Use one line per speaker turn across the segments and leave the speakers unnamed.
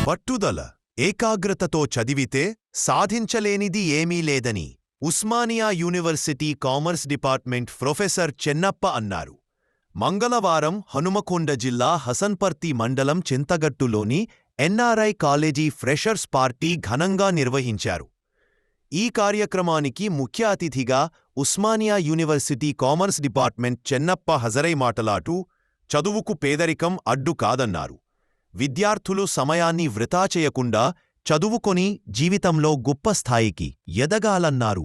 పట్టుదల, ఏకాగ్రతతో చదివితే సాధించలేనిది ఏమీ లేదని Osmania university commerce department professor Chennappa అన్నారు. మంగళవారం హనుమకొండ జిల్లా హసన్పర్తి మండలం చింతగట్టులోని ఎన్ఆర్ఐ కాలేజీ ఫ్రెషర్స్ పార్టీ ఘనంగా నిర్వహించారు. ఈ కార్యక్రమానికి ముఖ్య అతిథిగా Osmania university commerce department Chennappa హజరై మాటలాడుతూ చదువుకు పేదరికం అడ్డు కాదన్నారు. విద్యార్థులు సమయాన్ని వృథా చేయకుండా చదువుకొని జీవితంలో గొప్ప స్థాయికి ఎదగాలన్నారు.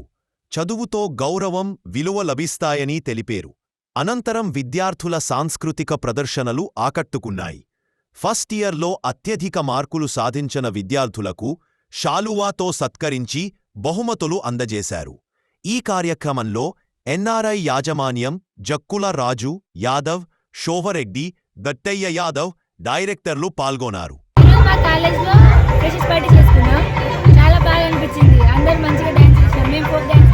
చదువుతో గౌరవం, విలువ లభిస్తాయని తెలిపారు. అనంతరం విద్యార్థుల సాంస్కృతిక ప్రదర్శనలు ఆకట్టుకున్నాయి. ఫస్ట్ ఇయర్లో అత్యధిక మార్కులు సాధించిన విద్యార్థులకు శాలువాతో సత్కరించి బహుమతులు అందజేశారు. ఈ కార్యక్రమంలో ఎన్ఆర్ఐ యాజమాన్యం జక్కుల రాజు యాదవ్, శోభరెడ్డి, దట్టయ్య యాదవ్ డైరెక్టర్లు పాల్గొన్నారు.
మా కాలేజ్లో ఫ్రెషర్స్ పార్టీ చేసుకున్నాం. చాలా బాగా అనిపించింది. అందరూ మంచిగా డాన్స్ చేశారు. మేము ఫోక్ డాన్స్